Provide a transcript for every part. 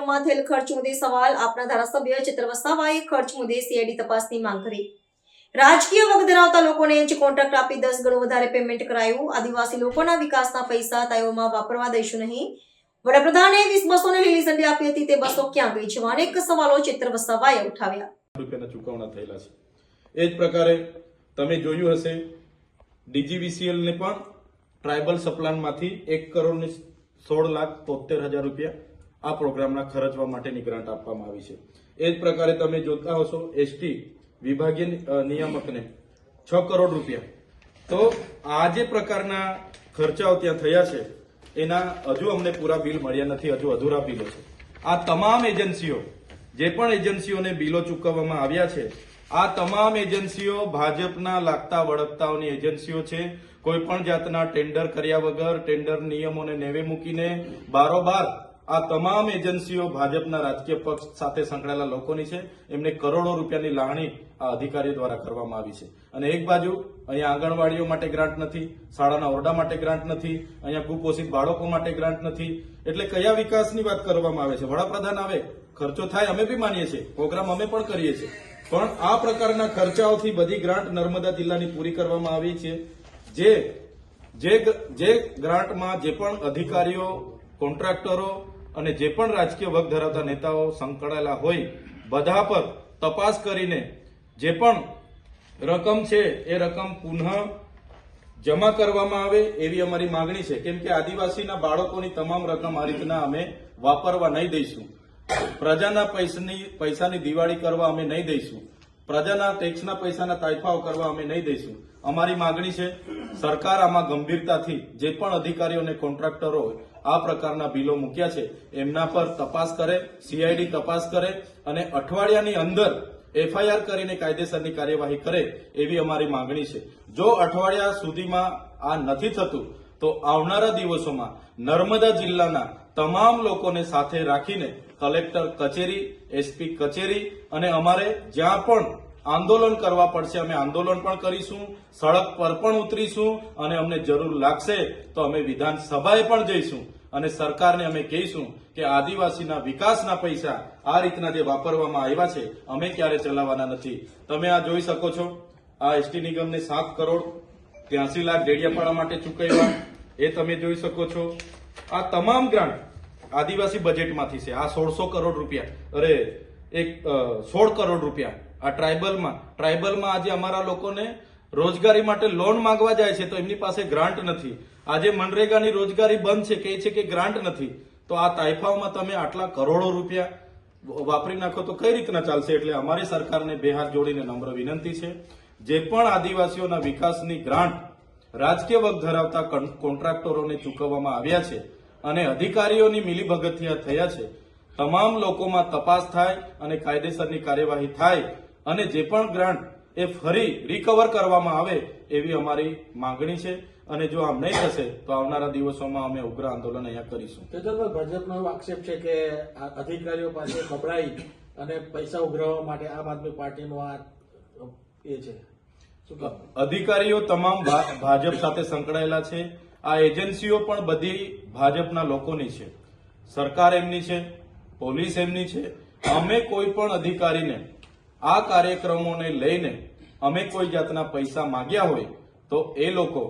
કાર્યક્રમમાં થયેલ ખર્ચ મુદ્દે સવાલ આપના ધારાસભ્ય ચિત્ર વસાવાએ ખર્ચ મુદ્દે સીઆઈડી તપાસની માંગ કરી। રાજકીય વગ ધરાવતા લોકોને જ કોન્ટ્રાક્ટ આપી 10 ગણું વધારે પેમેન્ટ કરાયું। આદિવાસી લોકોના વિકાસના પૈસા તાયોમાં વાપરવા દઈશું નહીં। વડાપ્રધાને 20 બસોને લીલી ઝંડી આપી હતી, તે બસો ક્યાં ગઈ છે? અનેક સવાલો ચિત્ર વસાવાએ ઉઠાવ્યા। રૂપિયાના ચૂકવણા થયેલા છે। એ જ પ્રકારે તમે જોયું હશે ડીજીવીસીએલ ને પણ ટ્રાઇબલ સપ્લાનમાંથી 1,16,73,000 રૂપિયા આ પ્રોગ્રામના ખર્ચવા માટેની ગ્રાન્ટ આપવામાં આવી છે। એ જ પ્રકારે તમે જોતા હશો એસટી વિભાગીય નિયામકને 6 કરોડ રૂપિયા। તો આ જે પ્રકારના ખર્ચાઓ ત્યાં થયા છે એના હજુ અમને પૂરા બિલ મળ્યા નથી, હજુ અધૂરા બિલો છે। આ તમામ એજન્સીઓ જે પણ એજન્સીઓને બિલો ચૂકવવામાં આવ્યા છે, આ તમામ એજન્સીઓ ભાજપના લાગતા વળગતાઓની એજન્સીઓ છે। કોઈ પણ જાતના ટેન્ડર કર્યા વગર, ટેન્ડર નિયમોને નેવે મૂકીને બારોબાર આ તમામ એજન્સીઓ ભાજપના રાજકીય પક્ષ સાથે સંકળાયેલા લોકોની છે। એમને કરોડો રૂપિયાની લાગણી આ અધિકારીઓ દ્વારા કરવામાં આવી છે। અને એક બાજુ અહીંયા આંગણવાડીઓ માટે ગ્રાન્ટ નથી, શાળાના ઓરડા માટે ગ્રાન્ટ નથી, અહીંયા કુપોષિત બાળકો માટે ગ્રાન્ટ નથી। એટલે કયા વિકાસની વાત કરવામાં આવે છે? વડાપ્રધાન આવે, ખર્ચો થાય, અમે બી માનીએ છીએ, પ્રોગ્રામ અમે પણ કરીએ છીએ, પણ આ પ્રકારના ખર્ચાઓથી બધી ગ્રાન્ટ નર્મદા જિલ્લાની પૂરી કરવામાં આવી છે। જે ગ્રાન્ટમાં જે પણ અધિકારીઓ, કોન્ટ્રાક્ટરો અને જે પણ રાજકીય વગ ધરાવતા નેતાઓ સંકળાયેલા હોય બધા પર તપાસ કરીને જે પણ રકમ છે એ રકમ પુનઃ જમા કરવામાં આવે એવી અમારી માંગણી છે। કેમ કે આદિવાસીના બાળકોની તમામ રકમ આ રીતના અમે વાપરવા નહીં દઈશું। પ્રજાના પૈસાની દિવાળી કરવા અમે નહીં દઈશું। પ્રજાના ટેક્સના પૈસાના તાઇફાઓ કરવા અમે નહીં દઈશું। અમારી માંગણી છે સરકાર આમાં ગંભીરતાથી જે પણ અધિકારીઓ અને કોન્ટ્રાક્ટરો આ પ્રકારના બિલો મૂક્યા છે એમના પર તપાસ કરે, સીઆઈડી તપાસ કરે અને અઠવાડિયાની અંદર એફઆઈઆર કરીને કાયદેસરની કાર્યવાહી કરે એવી અમારી માંગણી છે। જો અઠવાડિયા સુધીમાં આ નથી થતું તો આવનારા દિવસોમાં નર્મદા જિલ્લાના તમામ લોકોને સાથે રાખીને કલેક્ટર કચેરી, એસપી કચેરી અને અમારે જ્યાં પણ આંદોલન કરવા પડશે અમે આંદોલન પણ કરીશું, સડક પર પણ ઉતરીશું અને અમને જરૂર લાગશે તો અમે વિધાનસભાએ પણ જઈશું અને સરકારને અમે કહીશું કે આદિવાસીના વિકાસના પૈસા આ રીતના જે વાપરવામાં આવ્યા છે અમે ક્યારે ચલાવવાના નથી। તમે આ જોઈ શકો છો, આ એસટી નિગમને 7 કરોડ 83 લાખ ડેડિયાપાડા માટે ચૂકવ્યા એ તમે જોઈ શકો છો। આ તમામ ગ્રાન્ટ આદિવાસી બજેટમાંથી છે। આ 1600 કરોડ રૂપિયા, 16 કરોડ રૂપિયા આ ટ્રાઇબલમાં આજે અમારા લોકોને રોજગારી માટે લોન માંગવા જાય છે તો એમની પાસે ગ્રાન્ટ નથી। આજે મનરેગાની રોજગારી બંધ છે, કહે છે કે ગ્રાન્ટ નથી। તો આ તાઇફાઓમાં તમે આટલા કરોડો રૂપિયા વાપરી નાખો તો કઈ રીતના ચાલશે? એટલે અમારી સરકારને બે હાથ જોડીને નમ્ર વિનંતી છે, જે પણ આદિવાસીઓના વિકાસની ગ્રાન્ટ રાજકીય વગ ધરાવતા કોન્ટ્રાક્ટરોને ચૂકવવામાં આવ્યા છે અને અધિકારીઓની મિલીભગતથી થયા છે, તમામ લોકોમાં તપાસ થાય અને કાયદેસરની કાર્યવાહી થાય અને જે પણ ગ્રાન્ટ એ ફરી રિકવર કરવામાં આવે એવી અમારી માંગણી છે। અને જો આમ નહીં થશે તો આવનારા દિવસોમાં અમે ઉગ્ર આંદોલન અહીંયા કરીશું। ભાજપનો એવો આક્ષેપ છે કે અધિકારીઓ પાસે કપડાઈ અને પૈસા ઉઘરાવવા માટે આમ આદમી પાર્ટીનો આ એ છે। અધિકારીઓ તમામ ભાજપ સાથે સંકળાયેલા છે। આ એજન્સીઓ પણ બધી ભાજપના લોકોની છે, સરકાર એમની છે, પોલીસ એમની છે। અમે કોઈ પણ અધિકારીને આ કાર્યક્રમોને લઈને અમે કોઈ જાતના પૈસા માંગ્યા હોય તો એ લોકો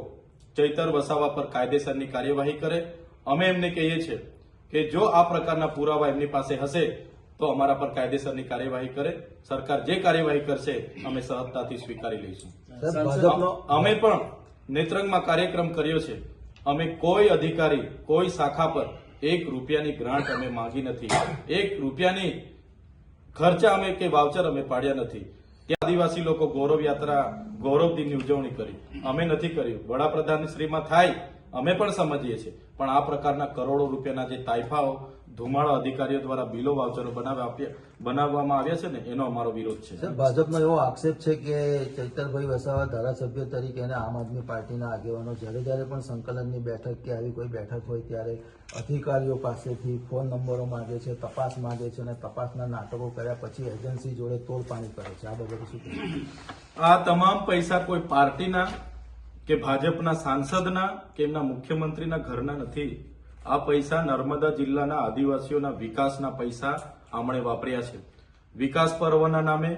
ચૈતર વસાવા પર કાયદેસરની કાર્યવાહી કરે। અમે એમને કહીએ છીએ કે જો આ પ્રકારના પુરાવા એમની પાસે હશે તો અમારા પર કાયદેસરની કાર્યવાહી કરે। સરકાર જે કાર્યવાહી કરશે અમે સહજતાથી સ્વીકારી લઈશું। અમે પણ નેત્રંગમાં કાર્યક્રમ કર્યો છે। અમે કોઈ અધિકારી, કોઈ શાખા પર 1 રૂપિયાની ગ્રાન્ટ અમે માંગી નથી, 1 રૂપિયાની ખર્ચા અમે કે વાઉચર અમે પાડ્યા નથી। ત્યાં આદિવાસી લોકો ગૌરવ યાત્રા, ગૌરવ દિનની ઉજવણી કરી, અમે નથી કર્યું। વડાપ્રધાન શ્રીમાં થાય અમે પણ સમજીએ છીએ, પણ આ પ્રકારના કરોડો રૂપિયાના જે તાઇફાઓ ધુમાડા અધિકારીઓ દ્વારા બિલો વાઉચરો બનાવવામાં આવ્યા છે ને એનો અમારો વિરોધ છે। ભાજપનો એવો આક્ષેપ છે કે ચૈતરભાઈ વસાવા ધારાસભ્ય તરીકે અને આમ આદમી પાર્ટીના આગેવાનો જ્યારે પણ સંકલનની બેઠક કે આવી કોઈ બેઠક હોય ત્યારે અધિકારીઓ પાસેથી ફોન નંબરો માંગે છે, તપાસ માંગે છે અને તપાસના નાટકો કર્યા પછી એજન્સી જોડે તોડપાણી કરે છે। આ બાબતે શું કહેશો? આ તમામ પૈસા કોઈ પાર્ટીના કે ભાજપના સાંસદના કે એમના મુખ્યમંત્રીના ઘરના નથી। આ પૈસા નર્મદા જિલ્લાના આદિવાસીઓના વિકાસના પૈસા આમણે વાપર્યા છે. વિકાસ પર્વના નામે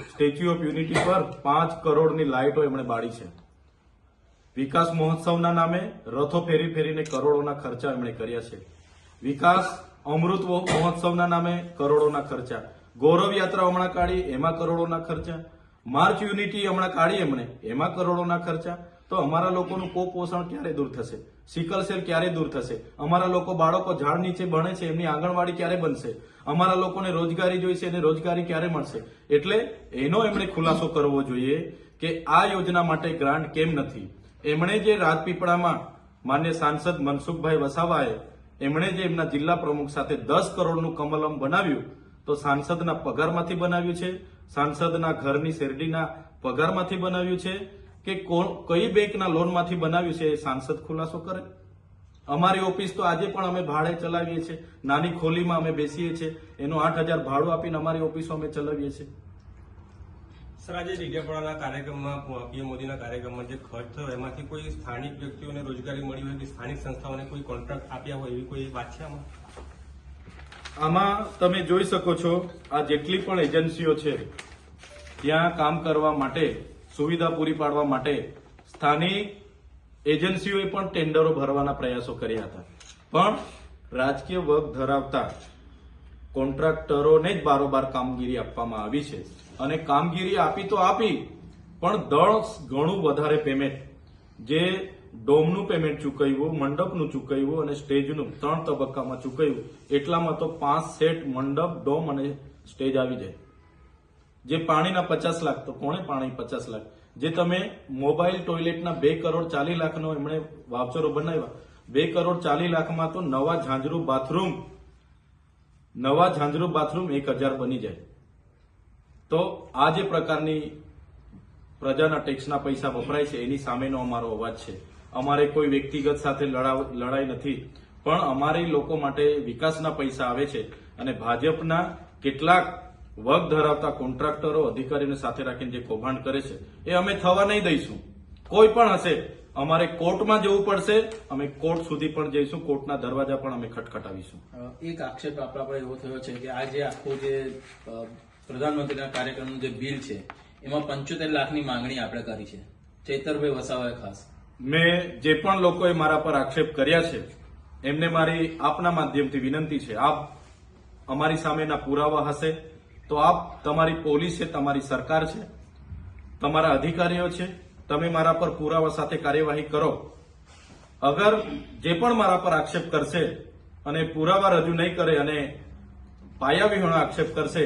સ્ટેચ્યુ ઓફ યુનિટી પર 5 કરોડની લાઇટો એમણે બાળી છે. વિકાસ મહોત્સવના નામે રથો ફેરી ફેરીને કરોડોના ખર્ચા એમણે કર્યા છે. વિકાસ અમૃત મહોત્સવના નામે કરોડોના ખર્ચા. ગૌરવ યાત્રા હમણાં કાઢી એમાં કરોડોના ખર્ચા. માર્ચ યુનિટી હમણાં કાઢી એમણે એમાં કરોડોના ખર્ચા. તો અમારા લોકોનું કુપોષણ ક્યારે દૂર થશે? સિકલ સેલ ક્યારે દૂર થશે? અમારા લોકો બાળકો ઝાડ નીચે ભણે છે એમની આંગણવાડી ક્યારે બનશે? અમારા લોકોને રોજગારી જોઈશે એને રોજગારી ક્યારે મળશે? એટલે એનો એમણે ખુલાસો કરવો જોઈએ કે આ યોજના માટે ગ્રાન્ટ કેમ નથી. એમણે જે રાજપીપળામાં માન્ય સાંસદ મનસુખભાઈ વસાવાએ એમણે જે એમના જિલ્લા પ્રમુખ સાથે 10 કરોડનું કમલમ બનાવ્યું તો સાંસદના પગારમાંથી બનાવ્યું છે, સાંસદના ઘરની શેરડીના પગારમાંથી બનાવ્યું છે કે કઈ બેંકના લોનમાંથી બનાવ્યું છે એ સાંસદ ખુલાસો કરે. અમારી ઓફિસ તો આજે પણ અમે ભાડે ચલાવીએ છીએ. નાની ખોલીમાં અમે બેસીએ છીએ. એનું 8,000 ભાડું આપીને અમારી ઓફિસો અમે ચલાવીએ છીએ. સર, આજે ડેડિયાપાડાના કાર્યક્રમમાં પીએમ મોદીના કાર્યક્રમમાં જે ખર્ચ થયો એમાંથી કોઈ સ્થાનિક વ્યક્તિઓને રોજગારી મળી હોય કે સ્થાનિક સંસ્થાઓને કોઈ કોન્ટ્રાક્ટ આપ્યા હોય એવી કોઈ વાત છે આમાં તમે જોઈ શકો છો આ જેટલી પણ એજન્સીઓ છે ત્યાં કામ કરવા માટે સુવિધા પૂરી પાડવા માટે સ્થાનિક એજન્સીઓએ પણ ટેન્ડરો ભરવાના પ્રયાસો કર્યા હતા. પણ રાજકીય વર્ગ ધરાવતા કોન્ટ્રાક્ટરોને જ બારોબાર કામગીરી આપવામાં આવી છે અને કામગીરી આપી તો આપી પણ 10 ગણું વધારે પેમેન્ટ જે ડોમનું પેમેન્ટ ચૂકવ્યું, મંડપનું ચૂકવ્યું અને સ્ટેજનું 3 તબક્કામાં ચૂકવ્યું. એટલામાં તો 5 સેટ મંડપ, ડોમ અને સ્ટેજ આવી જાય. જે પાણીના 50 લાખ તો કોણે પાણી 50 લાખ? જે તમે મોબાઈલ ટોયલેટના 2 કરોડ 40 લાખનો એમણે વાઉચરો બનાવ્યા. 2 કરોડ 40 લાખમાં તો નવા ઝાંઝરું બાથરૂમ 1000 બની જાય. તો આ જે પ્રકારની પ્રજાના ટેક્સના પૈસા વપરાય છે એની સામેનો અમારો અવાજ છે. અમારે કોઈ વ્યક્તિગત સાથે લડાઈ નથી, પણ અમારી લોકો માટે વિકાસના પૈસા આવે છે અને ભાજપના કેટલાક વર્ગ ધરાવતા કોન્ટ્રાક્ટરો અધિકારીઓને સાથે રાખીને જે કૌભાંડ કરે છે એ અમે થવા નહીં દઈશું. કોઈ પણ હશે અમારે કોર્ટમાં જવું પડશે, અમે કોર્ટ સુધી પણ જઈશું, કોર્ટના દરવાજા પણ અમે ખટખટાવીશું. એક આક્ષેપ આપણા પર એવો થયો છે કે આ જે આખું જે પ્રધાનમંત્રીના કાર્યક્રમનું જે બિલ છે એમાં 75 લાખની માંગણી આપણે કરી છે, ચૈતરભાઈ વસાવાએ ખાસ. મેં જે પણ લોકોએ મારા પર આક્ષેપ કર્યા છે એમને મારી આપના માધ્યમથી વિનંતી છે, આપ અમારી સામેના પુરાવા હશે તો આપ, તમારી પોલીસ છે, તમારી સરકાર છે, તમારા અધિકારીઓ છે, તમે મારા પર પુરાવા સાથે કાર્યવાહી કરો. અગર જે પણ મારા પર આક્ષેપ કરશે અને પુરાવા રજૂ નહીં કરે અને પાયાવિહોણો આક્ષેપ કરશે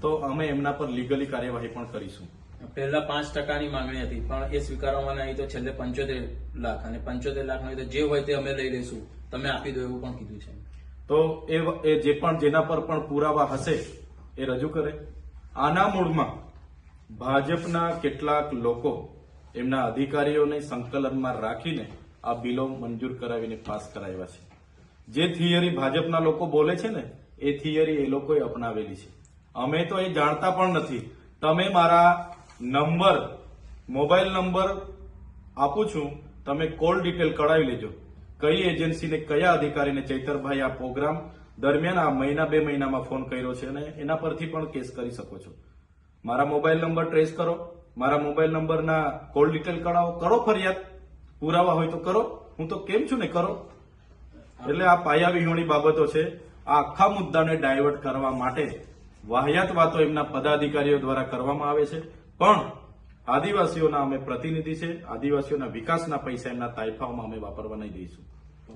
તો અમે એમના પર લીગલી કાર્યવાહી પણ કરીશું. પહેલા 5%ની માંગણી હતી પણ એ સ્વીકારવામાં નહીં તો છેલ્લે 75 લાખ અને 75 લાખ નહીં તો જે હોય તે અમે લઈ લઈશું, તમે આપી દો એવું પણ કીધું છે. તો એ જે પણ જેના પર પણ પુરાવા હશે એ રજૂ કરે. આના મૂળમાં ભાજપના કેટલાક લોકો એમના અધિકારીઓને સંકલનમાં રાખીને આ બિલો મંજૂર કરાવીને પાસ કરાવ્યા છે. જે થિયરી ભાજપના લોકો બોલે છે ને એ થિયરી એ લોકોએ અપનાવેલી છે. અમે તો એ જાણતા પણ નથી. તમે મારા નંબર, મોબાઈલ નંબર આપું છું, તમે કોલ ડિટેલ કઢાવી લેજો. કઈ એજન્સીને કયા અધિકારીને ચૈતરભાઈ આ પ્રોગ્રામ દરમિયાન આ મહિના 2 મહિનામાં ફોન કર્યો છે અને એના પરથી પણ કેસ કરી શકો છો. મારા મોબાઈલ નંબર ટ્રેસ કરો, મારા મોબાઈલ નંબરના કોલ ડિટેલ કઢાવો, કરો ફરિયાદ. પુરાવા હોય તો કરો, હું તો કેમ છું ને કરો. એટલે આ પાયાવિહોણી બાબતો છે. આ આખા મુદ્દાને ડાયવર્ટ કરવા માટે વાહિયાત વાતો એમના પદાધિકારીઓ દ્વારા કરવામાં આવે છે. પણ આદિવાસીઓના અમે પ્રતિનિધિ છે, આદિવાસીઓના વિકાસના પૈસા એમના તાઇફાઓમાં અમે વાપરવા નહીં દઈશું.